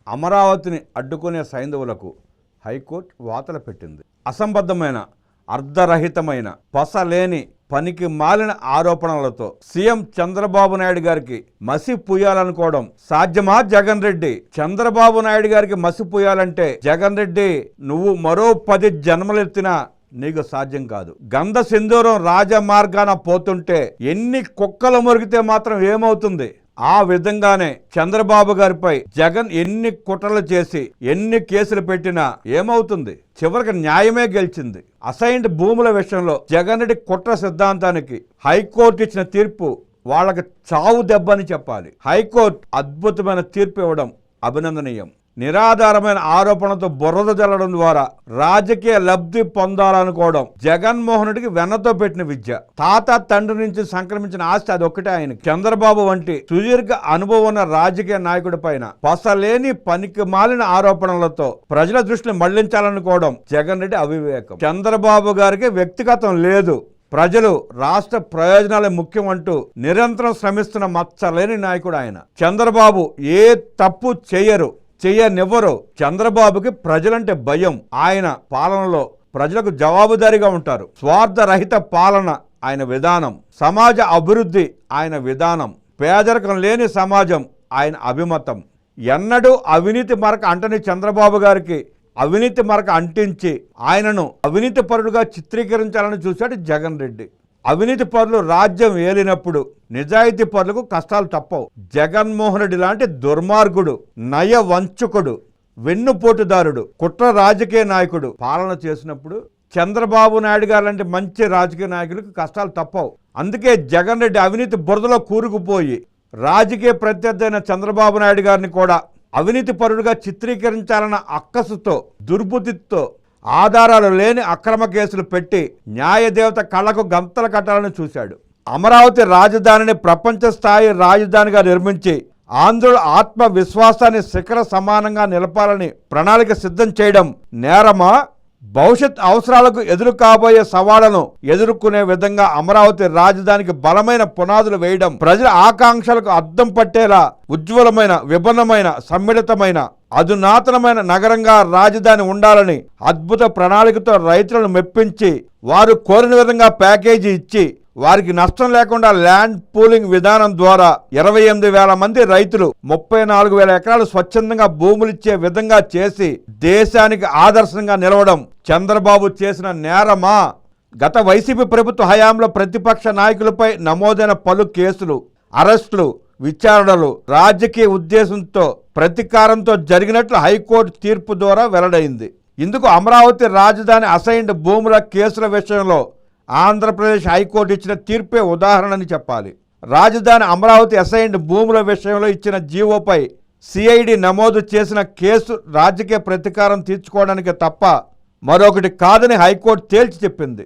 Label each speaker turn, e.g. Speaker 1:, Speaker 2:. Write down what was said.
Speaker 1: అమరావతిని అడ్డుకునే సైంధవులకు హైకోర్టు వాతలు పెట్టింది. అసంబద్ధమైన, అర్ధరహితమైన, పసలేని, పనికి మాలిన ఆరోపణలతో సీఎం చంద్రబాబు నాయుడు గారికి మసి పూయాలనుకోవడం సాధ్యమా? జగన్ రెడ్డి, చంద్రబాబు నాయుడు గారికి మసి పూయాలంటే జగన్ రెడ్డి నువ్వు మరో 10 జన్మలెత్తినా నీకు సాధ్యం కాదు. గంధ సింధూరం రాజమార్గాన పోతుంటే ఎన్ని కుక్కలు మురిగితే మాత్రం ఏమవుతుంది? ఆ విధంగానే చంద్రబాబు గారిపై జగన్ ఎన్ని కుట్రలు చేసి ఎన్ని కేసులు పెట్టినా ఏమవుతుంది? చివరికి న్యాయమే గెలిచింది. అసైన్డ్ భూముల విషయంలో జగన్ రెడ్డి కుట్ర సిద్ధాంతానికి హైకోర్టు ఇచ్చిన తీర్పు వాళ్ళకి చావు దెబ్బని చెప్పాలి. హైకోర్టు అద్భుతమైన తీర్పు ఇవ్వడం అభినందనీయం. నిరాధారమైన ఆరోపణలతో బురద జల్లడం ద్వారా రాజకీయ లబ్ధి పొందాలనుకోవడం జగన్మోహన్ రెడ్డికి వెన్నతో పెట్టిన విద్య. తాత తండ్రి నుంచి సంక్రమించిన ఆస్తి అదొక్కటే ఆయనకి. చంద్రబాబు వంటి సుదీర్ఘ అనుభవం ఉన్న రాజకీయ నాయకుడి పైన పసలేని, పనికి మాలిన ఆరోపణలతో ప్రజల దృష్టిని మళ్లించాలనుకోవడం జగన్ రెడ్డి అవివేకం. చంద్రబాబు గారికి వ్యక్తిగతం లేదు, ప్రజలు, రాష్ట్ర ప్రయోజనాలే ముఖ్యం అంటూ నిరంతరం శ్రమిస్తున్న మచ్చలేని నాయకుడు ఆయన. చంద్రబాబు ఏ తప్పు చెయ్యనివ్వరు. చంద్రబాబుకి ప్రజలంటే భయం. ఆయన పాలనలో ప్రజలకు జవాబుదారీగా ఉంటారు. స్వార్థరహిత పాలన ఆయన విధానం. సమాజ అభివృద్ధి ఆయన విధానం. పేదరికం లేని సమాజం ఆయన అభిమతం. ఎన్నడూ అవినీతి మరక అంటని చంద్రబాబు గారికి అవినీతి మరక అంటించి ఆయనను అవినీతి పరుడుగా చిత్రీకరించాలని చూశాడు జగన్ రెడ్డి. అవినీతి పరులు రాజ్యం ఏలినప్పుడు నిజాయితీ పరులకు కష్టాలు తప్పవు. జగన్మోహన్ రెడ్డి లాంటి దుర్మార్గుడు, నయ వంచకుడు, వెన్నుపోటుదారుడు, కుట్ర రాజకీయ నాయకుడు పాలన చేసినప్పుడు చంద్రబాబు నాయుడు గారు లాంటి మంచి రాజకీయ నాయకులకు కష్టాలు తప్పవు. అందుకే జగన్ రెడ్డి అవినీతి బురదలో కూరుకుపోయి రాజకీయ ప్రత్యర్థి అయిన చంద్రబాబు నాయుడు గారిని కూడా అవినీతి పరుడుగా చిత్రీకరించాలన్న అక్కసుతో, దుర్బుద్ధితో ఆధారాలు లేని అక్రమ కేసులు పెట్టి న్యాయదేవత కళ్ళకు గంతలు కట్టాలని చూశాడు. అమరావతి రాజధానిని ప్రపంచ స్థాయి రాజధానిగా నిర్మించి ఆంధ్రుల ఆత్మవిశ్వాసాన్ని శిఖర సమానంగా నిలపాలని ప్రణాళిక సిద్ధం చేయడం నేరమా? భవిష్యత్ అవసరాలకు ఎదురు కాబోయే సవాళ్లను ఎదుర్కొనే విధంగా అమరావతి రాజధానికి బలమైన పునాదులు వేయడం, ప్రజల ఆకాంక్షలకు అద్దం పట్టేలా ఉజ్వలమైన, విభిన్నమైన, సమ్మిళితమైన, అధునాతనమైన నగరంగా రాజధాని ఉండాలని అద్భుత ప్రణాళికతో రైతులను మెప్పించి వారు కోరిన విధంగా ప్యాకేజీ ఇచ్చి వారికి నష్టం లేకుండా ల్యాండ్ పూలింగ్ విధానం ద్వారా 28,000 మంది రైతులు 34,000 ఎకరాలు స్వచ్ఛందంగా భూములిచ్చే విధంగా చేసి దేశానికి ఆదర్శంగా నిలవడం చంద్రబాబు చేసిన నేరమా? గత వైసీపీ ప్రభుత్వ హయాంలో ప్రతిపక్ష నాయకులపై నమోదైన పలు కేసులు, అరెస్టులు, విచారణలు రాజకీయ ఉద్దేశంతో, ప్రతీకారంతో జరిగినట్లు హైకోర్టు తీర్పు ద్వారా వెల్లడైంది. ఇందుకు అమరావతి రాజధాని అసైన్డ్ భూముల కేసుల విషయంలో ఆంధ్రప్రదేశ్ హైకోర్టు ఇచ్చిన తీర్పే ఉదాహరణని చెప్పాలి. రాజధాని అమరావతి అసైన్డ్ భూముల విషయంలో ఇచ్చిన జీవోపై సిఐడి నమోదు చేసిన కేసు రాజకీయ ప్రతీకారం తీర్చుకోవడానికి తప్ప మరొకటి కాదని హైకోర్టు తేల్చి చెప్పింది.